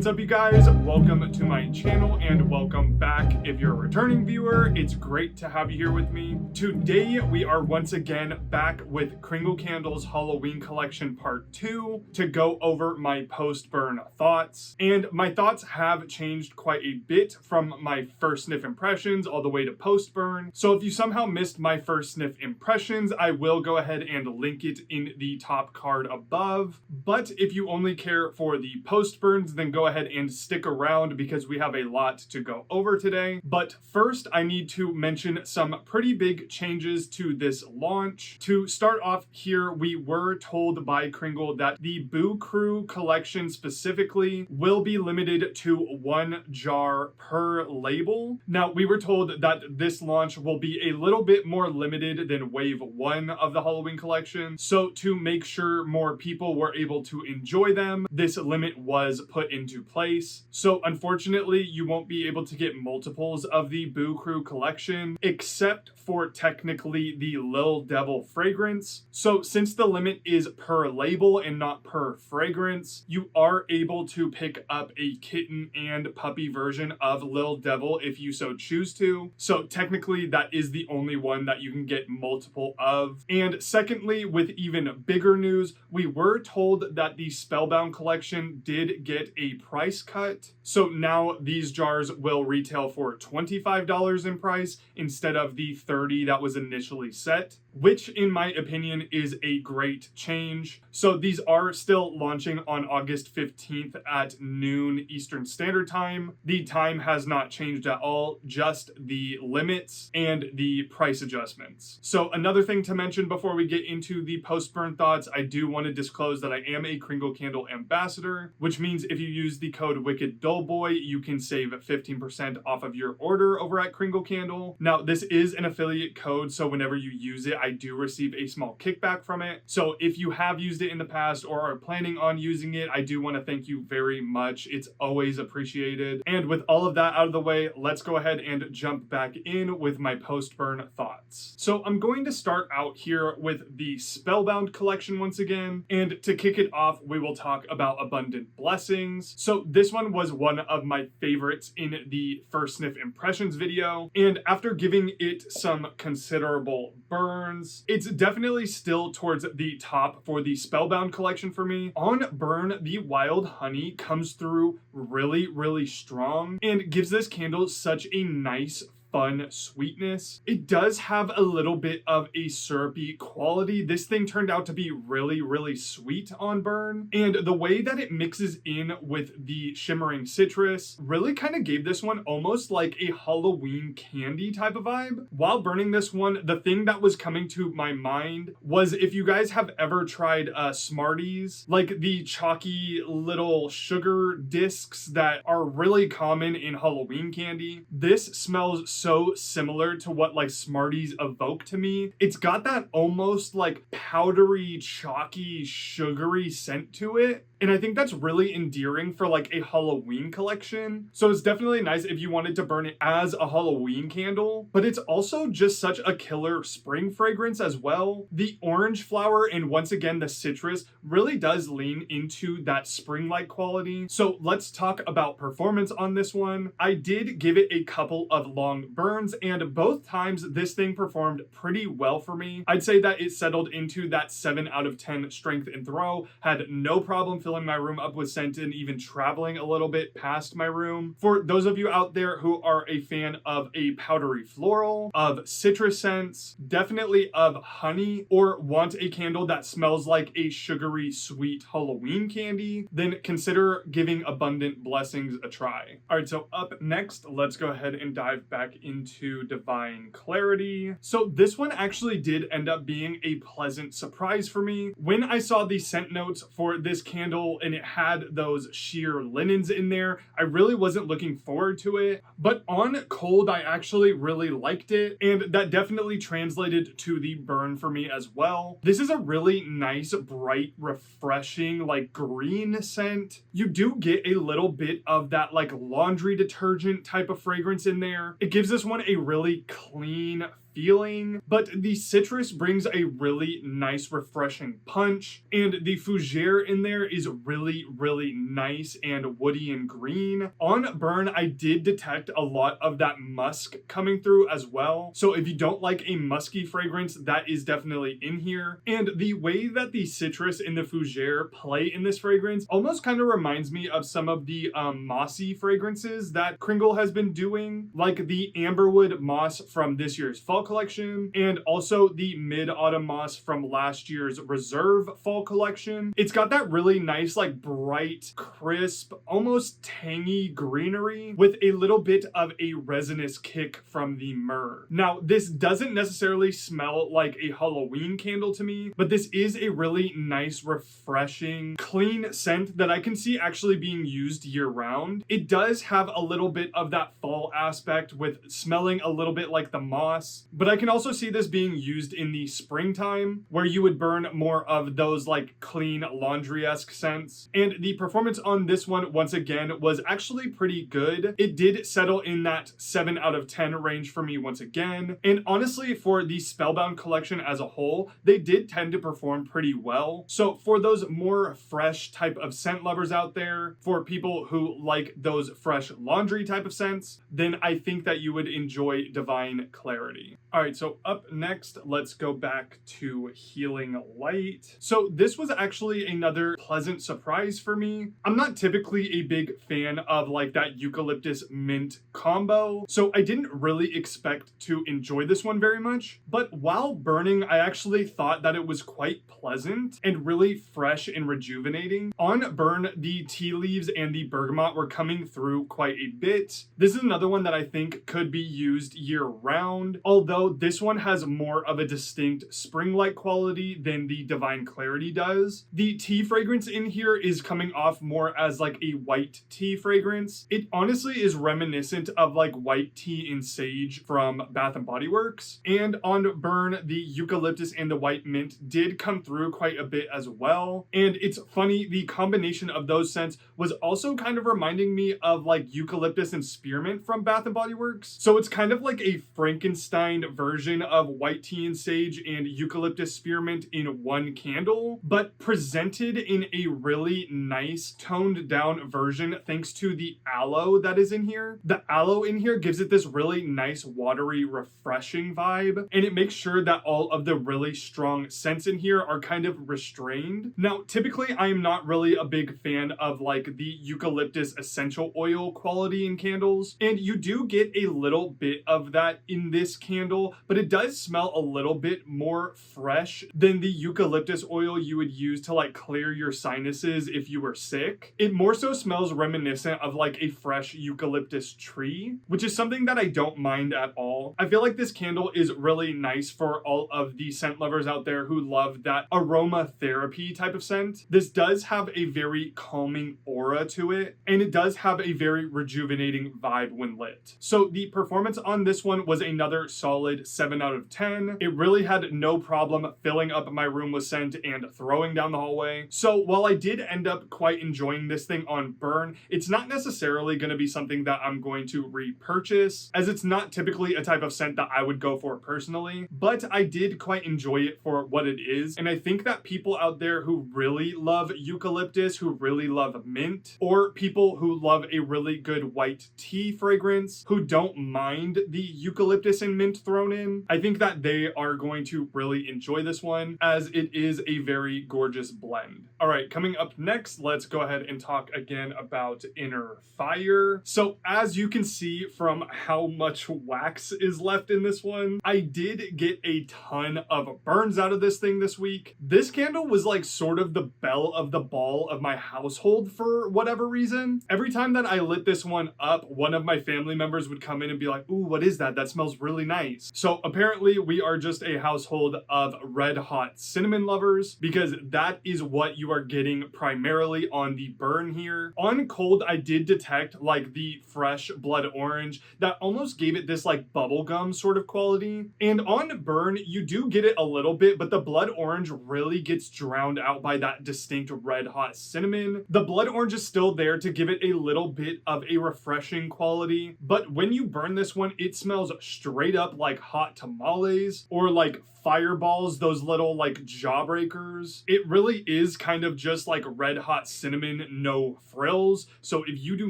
What's up, you guys? Welcome to my channel and welcome back. If you're a returning viewer, it's great to have you here with me. Today we are once again back with Kringle Candles Halloween collection part 2 to go over my post-burn thoughts. And my thoughts have changed quite a bit from my first sniff impressions all the way to post-burn. So if you somehow missed my first sniff impressions, I will go ahead and link it in the top card above. But if you only care for the post-burns, then go ahead and stick around because we have a lot to go over today. But first, I need to mention some pretty big changes to this launch. To start off here, we were told by Kringle that the Boo Crew collection specifically will be limited to 1 jar per label. Now, we were told that this launch will be a little bit more limited than wave 1 of the Halloween collection. So to make sure more people were able to enjoy them, this limit was put into place. So unfortunately, you won't be able to get multiples of the Boo Crew collection, except for technically the Lil Devil fragrance. So since the limit is per label and not per fragrance, you are able to pick up a kitten and puppy version of Lil Devil if you so choose to. So technically that is the only one that you can get multiple of. And secondly, with even bigger news, we were told that the Spellbound collection did get a price cut. So now these jars will retail for $25 in price instead of the $30 that was initially set, which in my opinion is a great change. So these are still launching on August 15th at noon Eastern Standard Time. The time has not changed at all, just the limits and the price adjustments. So another thing to mention before we get into the post-burn thoughts, I do want to disclose that I am a Kringle Candle ambassador, which means if you use the code WickedDullBoy, you can save 15% off of your order over at Kringle Candle. Now, this is an affiliate code, so whenever you use it, I do receive a small kickback from it. So if you have used it in the past or are planning on using it, I do want to thank you very much. It's always appreciated. And with all of that out of the way, let's go ahead and jump back in with my post-burn thoughts. So I'm going to start out here with the Spellbound collection once again. And to kick it off, we will talk about Abundant Blessings. So this one was one of my favorites in the first sniff impressions video. And after giving it some considerable burns, it's definitely still towards the top for the Spellbound collection for me. On burn, the wild honey comes through really strong and gives this candle such a nice fun sweetness. It does have a little bit of a syrupy quality. This thing turned out to be really sweet on burn, and the way that it mixes in with the shimmering citrus really kind of gave this one almost like a Halloween candy type of vibe. While burning this one, the thing that was coming to my mind was if you guys have ever tried Smarties, like the chalky little sugar discs that are really common in Halloween candy. This smells so similar to what like Smarties evoke to me. It's got that almost like powdery, chalky, sugary scent to it. And I think that's really endearing for like a Halloween collection. So it's definitely nice if you wanted to burn it as a Halloween candle, but it's also just such a killer spring fragrance as well. The orange flower and once again the citrus really does lean into that spring-like quality. So let's talk about performance on this one. I did give it a couple of long burns, and both times this thing performed pretty well for me. I'd say that it settled into that 7 out of 10 strength and throw, had no problem filling my room up with scent and even traveling a little bit past my room. For those of you out there who are a fan of a powdery floral, of citrus scents, definitely of honey, or want a candle that smells like a sugary sweet Halloween candy, then consider giving Abundant Blessings a try. All right, so up next, let's go ahead and dive back into Divine Clarity. So this one actually did end up being a pleasant surprise for me. When I saw the scent notes for this candle and it had those sheer linens in there, I really wasn't looking forward to it. But on cold, I actually really liked it, and that definitely translated to the burn for me as well. This is a really nice, bright, refreshing, like green scent. You do get a little bit of that like laundry detergent type of fragrance in there. It gives this one a really clean, feeling, but the citrus brings a really nice refreshing punch, and the fougere in there is really, really nice and woody and green. On burn, I did detect a lot of that musk coming through as well. So if you don't like a musky fragrance, that is definitely in here. And the way that the citrus and the fougere play in this fragrance almost kind of reminds me of some of the mossy fragrances that Kringle has been doing, like the amberwood moss from this year's fall collection, and also the mid-autumn moss from last year's reserve fall collection. It's got that really nice, like bright, crisp, almost tangy greenery with a little bit of a resinous kick from the myrrh. Now, this doesn't necessarily smell like a Halloween candle to me, but this is a really nice, refreshing, clean scent that I can see actually being used year round. It does have a little bit of that fall aspect with smelling a little bit like the moss, but I can also see this being used in the springtime where you would burn more of those like clean laundry-esque scents. And the performance on this one, once again, was actually pretty good. It did settle in that 7 out of 10 range for me once again. And honestly, for the Spellbound collection as a whole, they did tend to perform pretty well. So for those more fresh type of scent lovers out there, for people who like those fresh laundry type of scents, then I think that you would enjoy Divine Clarity. All right, so up next, let's go back to Healing Light. So this was actually another pleasant surprise for me. I'm not typically a big fan of like that eucalyptus mint combo, so I didn't really expect to enjoy this one very much. But while burning, I actually thought that it was quite pleasant and really fresh and rejuvenating. On burn, the tea leaves and the bergamot were coming through quite a bit. This is another one that I think could be used year round, although this one has more of a distinct spring-like quality than the Divine Clarity does. The tea fragrance in here is coming off more as like a white tea fragrance. It honestly is reminiscent of like white tea and sage from Bath & Body Works. And on burn, the eucalyptus and the white mint did come through quite a bit as well. And it's funny, the combination of those scents was also kind of reminding me of like eucalyptus and spearmint from Bath & Body Works. So it's kind of like a Frankenstein version of white tea and sage and eucalyptus spearmint in one candle, but presented in a really nice toned down version thanks to the aloe that is in here. The aloe in here gives it this really nice watery refreshing vibe, and it makes sure that all of the really strong scents in here are kind of restrained. Now typically I am not really a big fan of like the eucalyptus essential oil quality in candles, and you do get a little bit of that in this candle, but it does smell a little bit more fresh than the eucalyptus oil you would use to like clear your sinuses if you were sick. It more so smells reminiscent of like a fresh eucalyptus tree, which is something that I don't mind at all. I feel like this candle is really nice for all of the scent lovers out there who love that aromatherapy type of scent. This does have a very calming aura to it, and it does have a very rejuvenating vibe when lit. So the performance on this one was another solid 7 out of 10. It really had no problem filling up my room with scent and throwing down the hallway. So while I did end up quite enjoying this thing on burn, it's not necessarily going to be something that I'm going to repurchase, as it's not typically a type of scent that I would go for personally, but I did quite enjoy it for what it is. And I think that people out there who really love eucalyptus, who really love mint, or people who love a really good white tea fragrance, who don't mind the eucalyptus and mint thrown in, I think that they are going to really enjoy this one, as it is a very gorgeous blend. All right, coming up next, let's go ahead and talk again about Inner Fire. So as you can see from how much wax is left in this one, I did get a ton of burns out of this thing this week. This candle was like sort of the belle of the ball of my household for whatever reason. Every time that I lit this one up, one of my family members would come in and be like, "Ooh, what is that? That smells really nice." So apparently we are just a household of red hot cinnamon lovers, because that is what you are getting primarily on the burn here. On cold, I did detect like the fresh blood orange that almost gave it this like bubblegum sort of quality. And on burn, you do get it a little bit, but the blood orange really gets drowned out by that distinct red hot cinnamon. The blood orange is still there to give it a little bit of a refreshing quality, but when you burn this one, it smells straight up like like hot tamales or like fireballs, those little like jawbreakers. It really is kind of just like red hot cinnamon, no frills. So if you do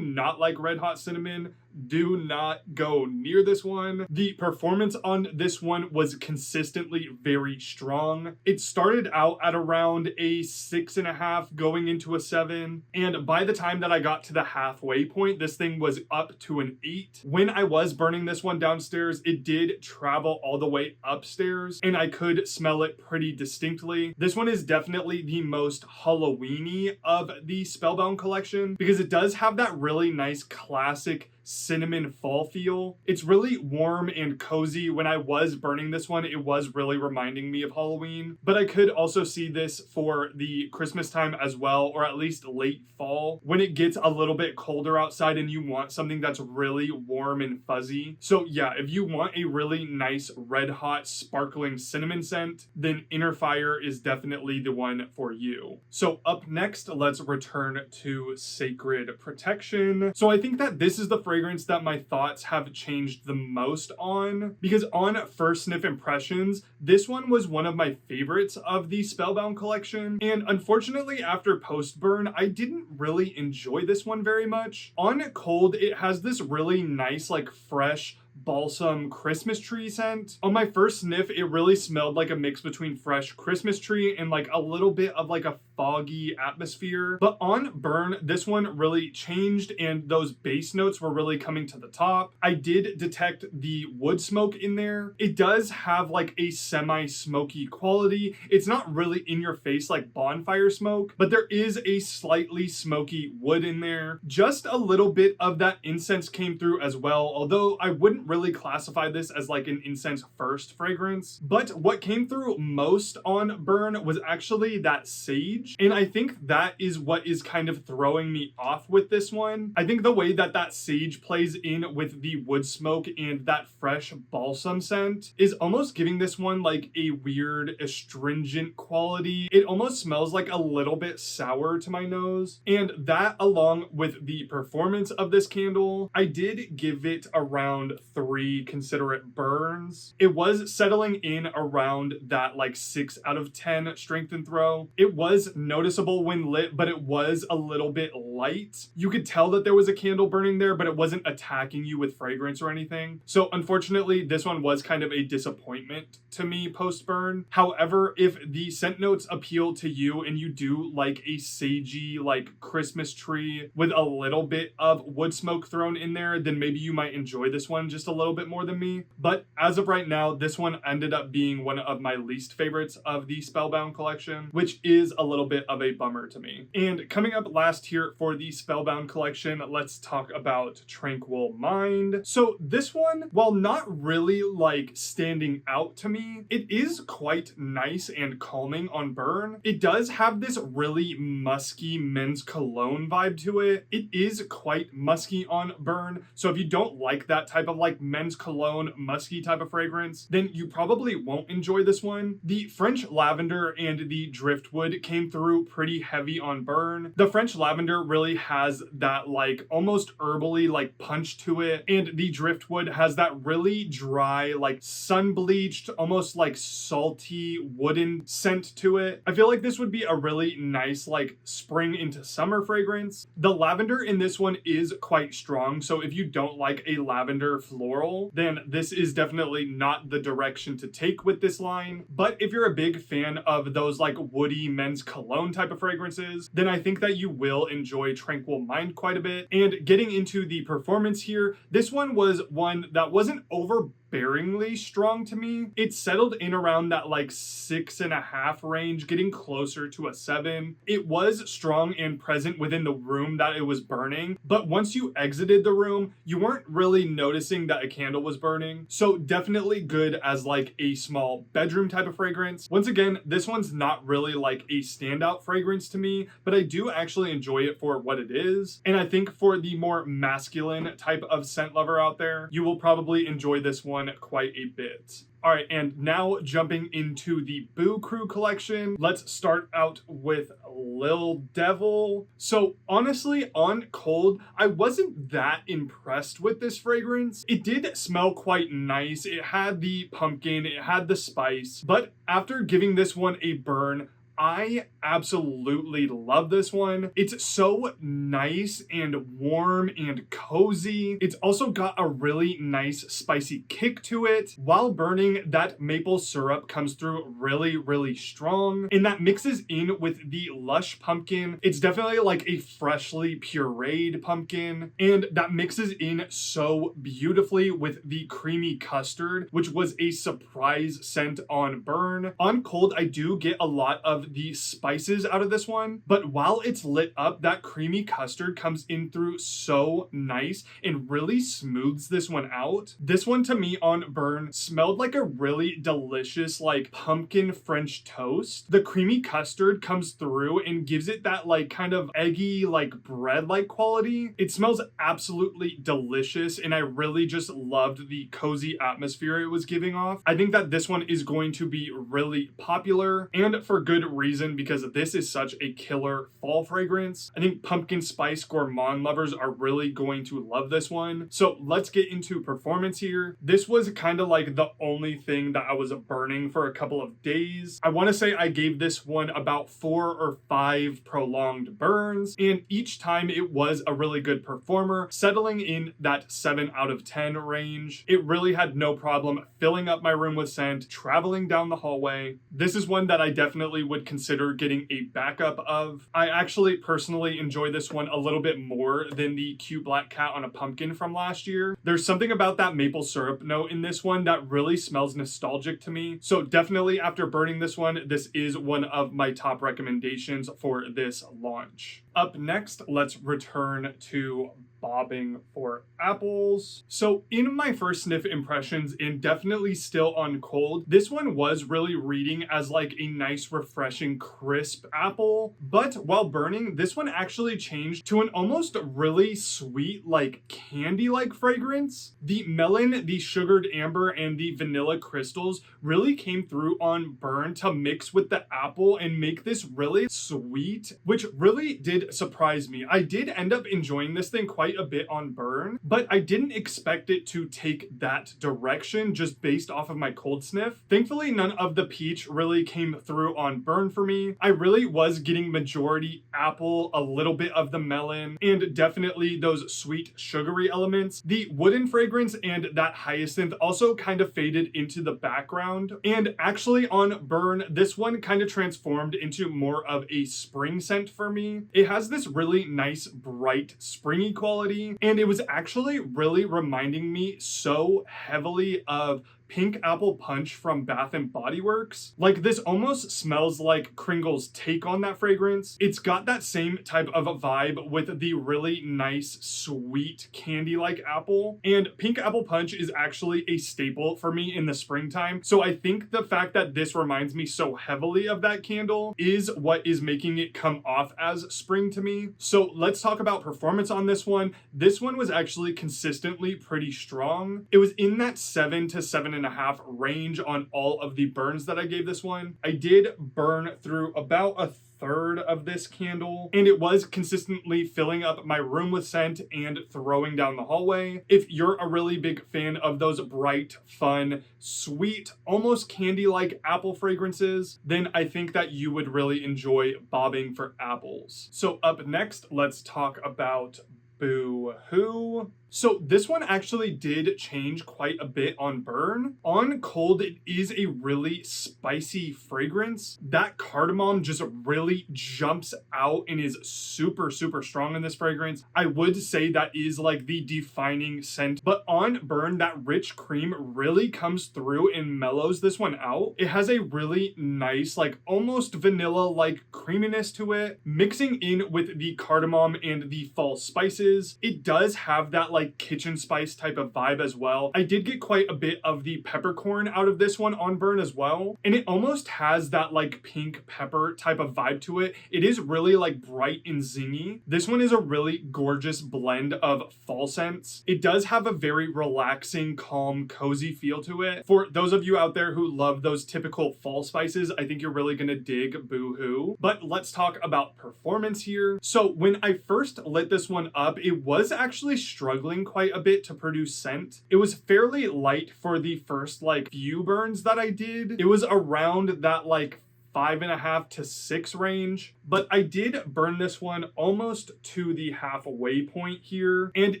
not like red hot cinnamon, do not go near this one. The performance on this one was consistently very strong. It started out at around a 6.5 going into a 7. And by the time that I got to the halfway point, this thing was up to an 8. When I was burning this one downstairs, it did travel all the way upstairs and I could smell it pretty distinctly. This one is definitely the most Halloween-y of the Spellbound collection because it does have that really nice classic cinnamon fall feel. It's really warm and cozy. When I was burning this one, it was really reminding me of Halloween, but I could also see this for the Christmas time as well, or at least late fall when it gets a little bit colder outside and you want something that's really warm and fuzzy. So yeah, if you want a really nice red hot sparkling cinnamon scent, then Inner Fire is definitely the one for you. So up next, let's return to Sacred Protection. So I think that this is the fragrance that my thoughts have changed the most on, because on first sniff impressions, this one was one of my favorites of the Spellbound collection, and unfortunately after post burn I didn't really enjoy this one very much. On cold, it has this really nice like fresh balsam Christmas tree scent. On my first sniff, it really smelled like a mix between fresh Christmas tree and like a little bit of like a foggy atmosphere. But on burn, this one really changed and those base notes were really coming to the top. I did detect the wood smoke in there. It does have like a semi-smoky quality. It's not really in your face like bonfire smoke, but there is a slightly smoky wood in there. Just a little bit of that incense came through as well, although I wouldn't really classify this as like an incense first fragrance. But what came through most on burn was actually that sage, and I think that is what is kind of throwing me off with this one. I think the way that that sage plays in with the wood smoke and that fresh balsam scent is almost giving this one like a weird astringent quality. It almost smells like a little bit sour to my nose, and that along with the performance of this candle, I did give it around 3 considerate burns. It was settling in around that like 6 out of 10 strength and throw. It was noticeable when lit, but it was a little bit light. You could tell that there was a candle burning there, but it wasn't attacking you with fragrance or anything. So unfortunately, this one was kind of a disappointment to me post burn. However, if the scent notes appeal to you and you do like a sagey like Christmas tree with a little bit of wood smoke thrown in there, then maybe you might enjoy this one just a little bit more than me. But as of right now, this one ended up being one of my least favorites of the Spellbound collection, which is a little bit of a bummer to me. And coming up last here for the Spellbound collection, let's talk about Tranquil Mind. So this one, while not really like standing out to me, it is quite nice and calming on burn. It does have this really musky men's cologne vibe to it. It is quite musky on burn. So if you don't like that type of like men's cologne musky type of fragrance, then you probably won't enjoy this one. The French lavender and the driftwood came through pretty heavy on burn. The French lavender really has that like almost herbally like punch to it, and the driftwood has that really dry like sun bleached almost like salty wooden scent to it. I feel like this would be a really nice like spring into summer fragrance. The lavender in this one is quite strong, so if you don't like a lavender floral, then this is definitely not the direction to take with this line. But if you're a big fan of those like woody men's cologne type of fragrances, then I think that you will enjoy Tranquil Mind quite a bit. And getting into the performance here, this one was one that wasn't overbearingly strong to me. It settled in around that like 6.5 range, getting closer to a 7. It was strong and present within the room that it was burning, but once you exited the room, you weren't really noticing that a candle was burning. So definitely good as like a small bedroom type of fragrance. Once again, this one's not really like a standout fragrance to me, but I do actually enjoy it for what it is. And I think for the more masculine type of scent lover out there, you will probably enjoy this one quite a bit. All right, and now jumping into the Boo Crew collection, let's start out with Lil Devil. So honestly, on cold, I wasn't that impressed with this fragrance. It did smell quite nice. It had the pumpkin, it had the spice, but after giving this one a burn, I absolutely love this one. It's so nice and warm and cozy. It's also got a really nice spicy kick to it. While burning, that maple syrup comes through really, really strong, and that mixes in with the lush pumpkin. It's definitely like a freshly pureed pumpkin, and that mixes in so beautifully with the creamy custard, which was a surprise scent on burn. On cold, I do get a lot of the spices out of this one, but while it's lit up, that creamy custard comes in through so nice and really smooths this one out. This one to me on burn smelled like a really delicious like pumpkin French toast. The creamy custard comes through and gives it that like kind of eggy like bread like quality. It smells absolutely delicious, and I really just loved the cozy atmosphere it was giving off. I think that this one is going to be really popular, and for good reason, because this is such a killer fall fragrance. I think pumpkin spice gourmand lovers are really going to love this one. So let's get into performance here. This was kind of like the only thing that I was burning for a couple of days. I want to say I gave this one about 4 or 5 prolonged burns, and each time it was a really good performer, settling in that 7 out of 10 range. It really had no problem filling up my room with scent, traveling down the hallway. This is one that I definitely would consider getting a backup of. I actually personally enjoy this one a little bit more than the cute black cat on a pumpkin from last year. There's something about that maple syrup note in this one that really smells nostalgic to me. So definitely after burning this one, this is one of my top recommendations for this launch. Up next, let's return to bobbing for apples. So in my first sniff impressions, and definitely still on cold, this one was really reading as like a nice refreshing crisp apple, but while burning, this one actually changed to an almost really sweet like candy like fragrance. The melon, the sugared amber, and the vanilla crystals really came through on burn to mix with the apple and make this really sweet, which really did surprise me. I did end up enjoying this thing quite a bit on burn, but I didn't expect it to take that direction just based off of my cold sniff. Thankfully, none of the peach really came through on burn for me. I really was getting majority apple, a little bit of the melon, and definitely those sweet sugary elements. The wooden fragrance and that hyacinth also kind of faded into the background, and actually on burn, this one kind of transformed into more of a spring scent for me. It has this really nice bright springy quality, and it was actually really reminding me so heavily of Pink Apple Punch from Bath and Body Works. Like, this almost smells like Kringle's take on that fragrance. It's got that same type of a vibe with the really nice, sweet, candy-like apple. And Pink Apple Punch is actually a staple for me in the springtime. So I think the fact that this reminds me so heavily of that candle is what is making it come off as spring to me. So let's talk about performance on this one. This one was actually consistently pretty strong. It was in that 7 to 7.5 range on all of the burns that I gave this one. I did burn through about a third of this candle, and it was consistently filling up my room with scent and throwing down the hallway. If you're a really big fan of those bright, fun, sweet, almost candy-like apple fragrances, then I think that you would really enjoy bobbing for apples. So up next, let's talk about Whoo. So this one actually did change quite a bit on burn. On cold, it is a really spicy fragrance. That cardamom just really jumps out and is super, super strong in this fragrance. I would say that is like the defining scent, but on burn, that rich cream really comes through and mellows this one out. It has a really nice, like almost vanilla-like creaminess to it, mixing in with the cardamom and the fall spices. It does have that like like kitchen spice type of vibe as well. I did get quite a bit of the peppercorn out of this one on burn as well. And it almost has that like pink pepper type of vibe to it. It is really like bright and zingy. This one is a really gorgeous blend of fall scents. It does have a very relaxing, calm, cozy feel to it. For those of you out there who love those typical fall spices, I think you're really gonna dig Boo-hoo. But let's talk about performance here. So when I first lit this one up, it was actually struggling quite a bit to produce scent. It was fairly light for the first like few burns that I did. It was around that like 5.5 to 6 range, but I did burn this one almost to the halfway point here, and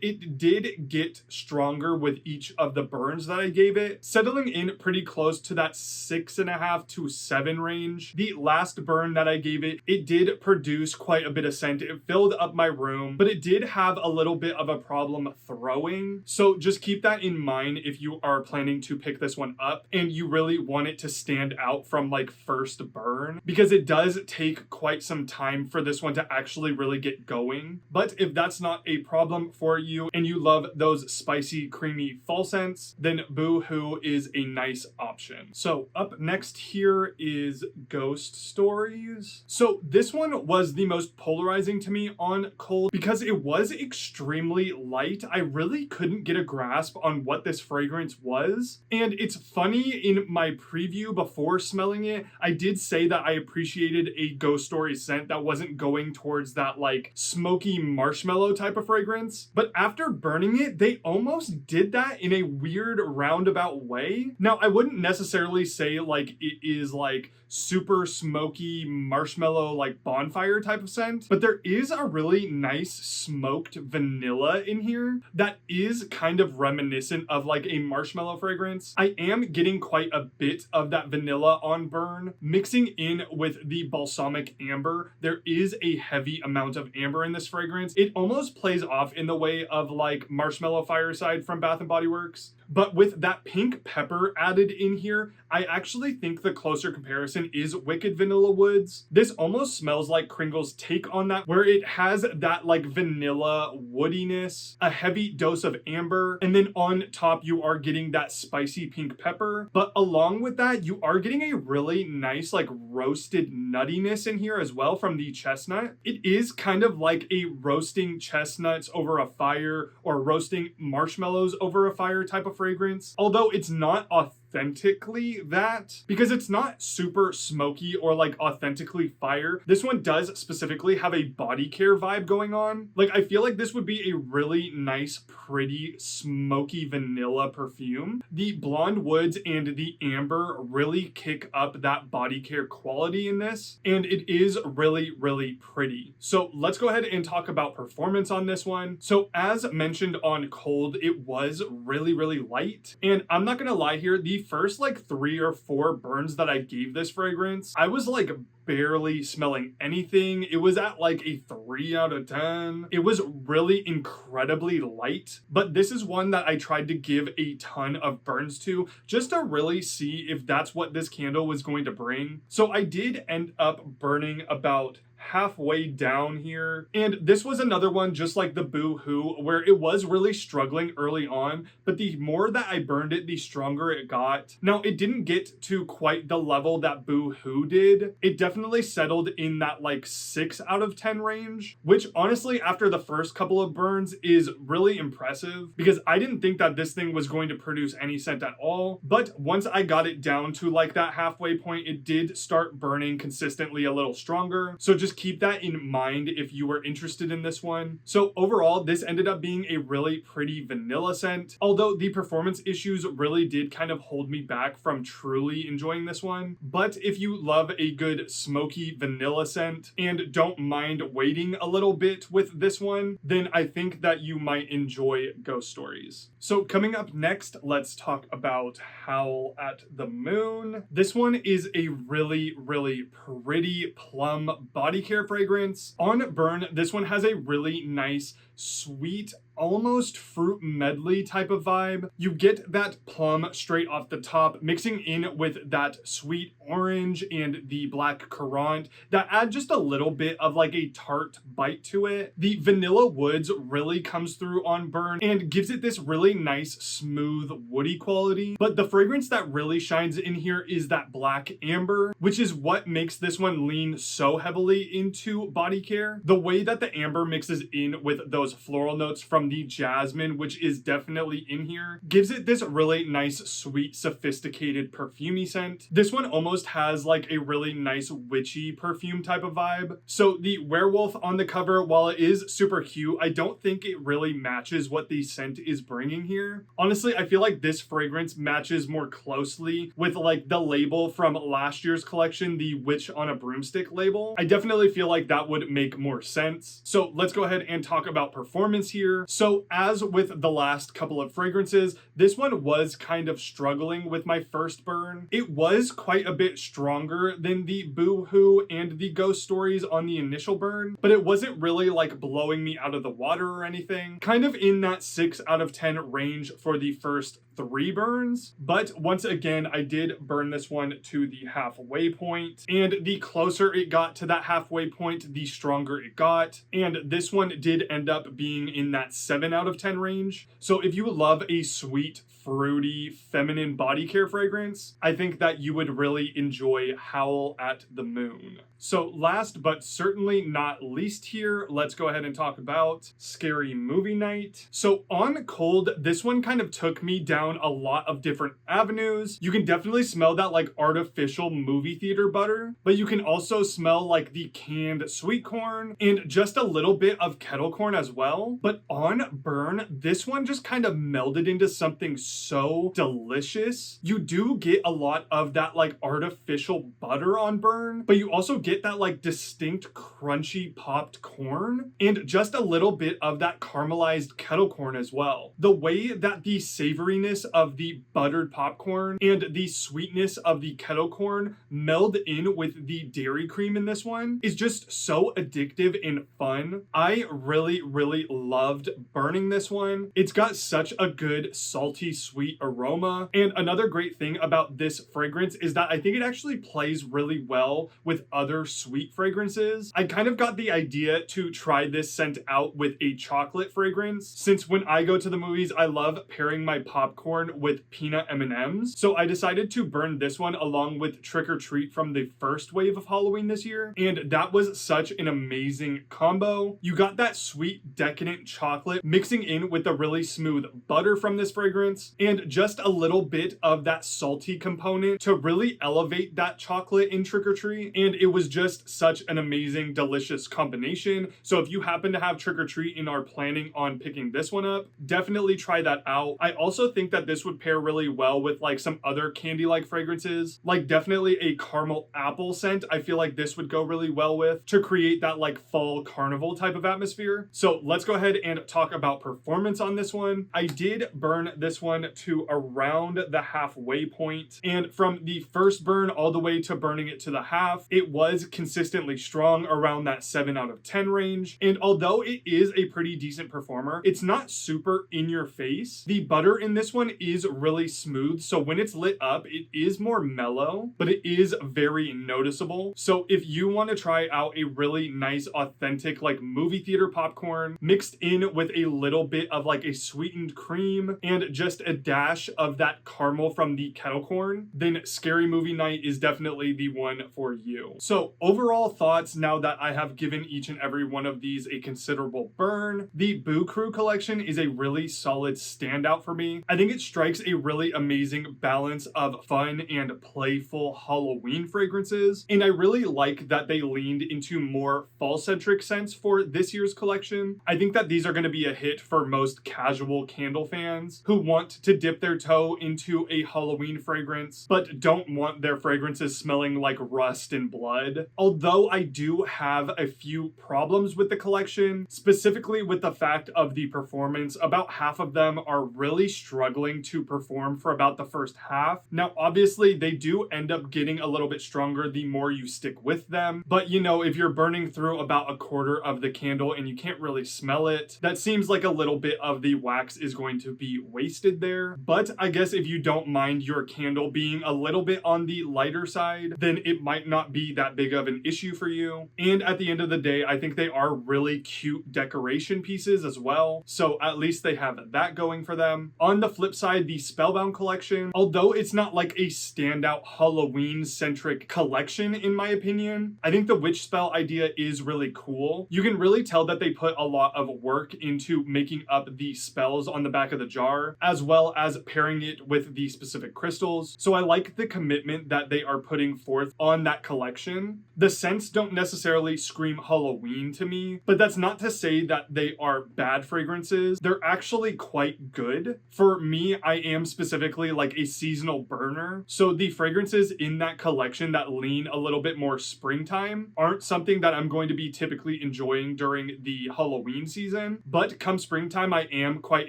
it did get stronger with each of the burns that I gave it, settling in pretty close to that 6.5 to 7 range. The last burn that I gave it, it did produce quite a bit of scent. It filled up my room, but it did have a little bit of a problem throwing. So just keep that in mind if you are planning to pick this one up and you really want it to stand out from like first burn, because it does take quite some time for this one to actually really get going. But if that's not a problem for you and you love those spicy, creamy fall scents, then Boo-hoo is a nice option. So up next here is Ghost Stories. So this one was the most polarizing to me on cold because it was extremely light. I really couldn't get a grasp on what this fragrance was. And it's funny, in my preview before smelling it, I did say that I appreciated a Ghost Story scent that wasn't going towards that like smoky marshmallow type of fragrance. But after burning it, they almost did that in a weird roundabout way. Now, I wouldn't necessarily say like it is like super smoky marshmallow like bonfire type of scent, but there is a really nice smoked vanilla in here that is kind of reminiscent of like a marshmallow fragrance. I am getting quite a bit of that vanilla on burn, mixing in with the balsamic amber. There is a heavy amount of amber in this fragrance. It almost plays off in the way of like Marshmallow Fireside from Bath & Body Works. But with that pink pepper added in here, I actually think the closer comparison is Wicked Vanilla Woods. This almost smells like Kringle's take on that, where it has that like vanilla woodiness, a heavy dose of amber, and then on top you are getting that spicy pink pepper. But along with that, you are getting a really nice like roasted nuttiness in here as well from the chestnut. It is kind of like a roasting chestnuts over a fire or roasting marshmallows over a fire type of fragrance, although it's not authentically that, because it's not super smoky or like authentically fire. This one does specifically have a body care vibe going on. Like, I feel like this would be a really nice, pretty, smoky vanilla perfume. The blonde woods and the amber really kick up that body care quality in this, and it is really, really pretty. So let's go ahead and talk about performance on this one. So as mentioned on cold, it was really, really light, and I'm not gonna lie here, the first like 3 or 4 burns that I gave this fragrance, I was like barely smelling anything. It was at like a 3 out of 10. It was really incredibly light, but this is one that I tried to give a ton of burns to just to really see if that's what this candle was going to bring. So I did end up burning about halfway down here, and this was another one just like the Boo-hoo, where it was really struggling early on, but the more that I burned it, the stronger it got. Now, it didn't get to quite the level that Boo-hoo did. It definitely settled in that like 6 out of 10 range, which honestly after the first couple of burns is really impressive, because I didn't think that this thing was going to produce any scent at all. But once I got it down to like that halfway point, it did start burning consistently a little stronger. So just keep that in mind if you were interested in this one. So overall, this ended up being a really pretty vanilla scent, although the performance issues really did kind of hold me back from truly enjoying this one. But if you love a good smoky vanilla scent and don't mind waiting a little bit with this one, then I think that you might enjoy Ghost Stories. So coming up next, let's talk about Howl at the Moon. This one is a really, really pretty plum body care fragrance. On burn, this one has a really nice, sweet almost fruit medley type of vibe. You get that plum straight off the top, mixing in with that sweet orange and the black currant that add just a little bit of like a tart bite to it. The vanilla woods really comes through on burn and gives it this really nice, smooth, woody quality. But the fragrance that really shines in here is that black amber, which is what makes this one lean so heavily into body care. The way that the amber mixes in with those floral notes from the jasmine, which is definitely in here, gives it this really nice, sweet, sophisticated, perfumey scent. This one almost has like a really nice witchy perfume type of vibe. So the werewolf on the cover, while it is super cute, I don't think it really matches what the scent is bringing here. Honestly, I feel like this fragrance matches more closely with like the label from last year's collection, the Witch on a Broomstick label. I definitely feel like that would make more sense. So let's go ahead and talk about performance here. So as with the last couple of fragrances, this one was kind of struggling with my first burn. It was quite a bit stronger than the Boo-Hoo and the Ghost Stories on the initial burn, but it wasn't really like blowing me out of the water or anything. Kind of in that 6 out of 10 range for the first 3 burns, but once again I did burn this one to the halfway point, and the closer it got to that halfway point, the stronger it got, and this one did end up being in that 7 out of 10 range. So if you love a sweet, fruity, feminine body care fragrance, I think that you would really enjoy Howl at the Moon. So last but certainly not least here, let's go ahead and talk about Scary Movie Night. So on Cold, this one kind of took me down a lot of different avenues. You can definitely smell that like artificial movie theater butter, but you can also smell like the canned sweet corn and just a little bit of kettle corn as well. But on burn, this one just kind of melded into something so delicious. You do get a lot of that like artificial butter on burn, but you also get that like distinct crunchy popped corn and just a little bit of that caramelized kettle corn as well. The way that the savoriness of the buttered popcorn and the sweetness of the kettle corn meld in with the dairy cream in this one is just so addictive and fun. I really loved burning this one. It's got such a good salty sweet aroma, and another great thing about this fragrance is that I think it actually plays really well with other sweet fragrances. I kind of got the idea to try this scent out with a chocolate fragrance, since when I go to the movies I love pairing my popcorn with peanut M&Ms. So I decided to burn this one along with Trick or Treat from the first wave of Halloween this year, and that was such an amazing combo. You got that sweet decadent chocolate mixing in with the really smooth butter from this fragrance, and just a little bit of that salty component to really elevate that chocolate in Trick or Treat, and it was just such an amazing, delicious combination. So if you happen to have Trick or Treat and are planning on picking this one up, definitely try that out. I also think that this would pair really well with like some other candy-like fragrances, like definitely a caramel apple scent. I feel like this would go really well with to create that like fall carnival type of atmosphere. So let's go ahead and talk about performance on this one. I did burn this one to around the halfway point, and from the first burn all the way to burning it to the half, it was consistently strong around that 7 out of 10 range. And although it is a pretty decent performer, it's not super in your face. The butter in this one is really smooth, so when it's lit up it is more mellow, but it is very noticeable. So if you want to try out a really nice authentic like movie theater popcorn mixed in with a little bit of like a sweetened cream and just a dash of that caramel from the kettle corn, then Scary Movie Night is definitely the one for you. So overall thoughts, now that I have given each and every one of these a considerable burn, the Boo Crew collection is a really solid standout for me. I think it strikes a really amazing balance of fun and playful Halloween fragrances, and I really like that they leaned into more fall-centric scents for this year's collection. I think that these are going to be a hit for most casual candle fans who want to dip their toe into a Halloween fragrance but don't want their fragrances smelling like rust and blood. Although I do have a few problems with the collection, specifically with the fact of the performance. About half of them are really struggling to perform for about the first half. Now obviously they do end up getting a little bit stronger the more you stick with them, but you know, if you're burning through about a quarter of the candle and you can't really smell it, that seems like a little bit of the wax is going to be wasted there. But I guess if you don't mind your candle being a little bit on the lighter side, then it might not be that big of an issue for you. And at the end of the day, I think they are really cute decoration pieces as well. So at least they have that going for them. On the flip side, the Spellbound collection, although it's not like a standout Halloween-centric collection in my opinion, I think the witch spell idea is really cool. You can really tell that they put a lot of work into making up the spells on the back of the jar, as well as pairing it with the specific crystals. So I like the commitment that they are putting forth on that collection. The scents don't necessarily scream Halloween to me, but that's not to say that they are bad fragrances. They're actually quite good. For me, I am specifically like a seasonal burner, so the fragrances in that collection that lean a little bit more springtime aren't something that I'm going to be typically enjoying during the Halloween season. But come springtime, I am quite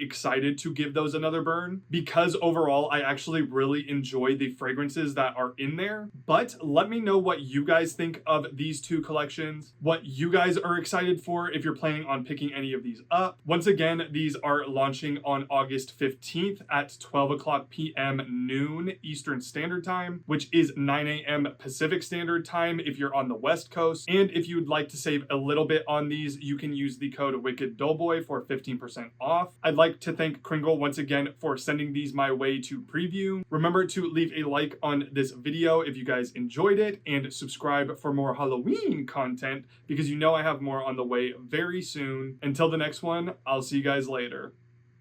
excited to give those another burn, because overall I actually really enjoy the fragrances that are in there. But let me know what you guys think of these two collections, what you guys are excited for if you're planning on picking any of these up. Once again, these are launching on August 15th at 12 o'clock p.m. noon Eastern Standard Time, which is 9 a.m. Pacific Standard Time if you're on the West Coast. And if you would like to save a little bit on these, you can use the code WickedDoughboy for 15% off. I'd like to thank Kringle once again for sending these my way to preview. Remember to leave a like on this video if you guys enjoyed it, and subscribe for more Halloween content, because you know I have more on the way very soon. Until the next one, I'll see you guys later.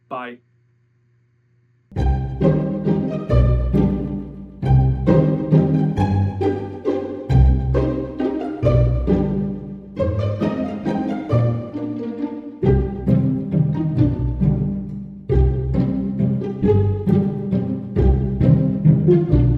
Bye. Thank you.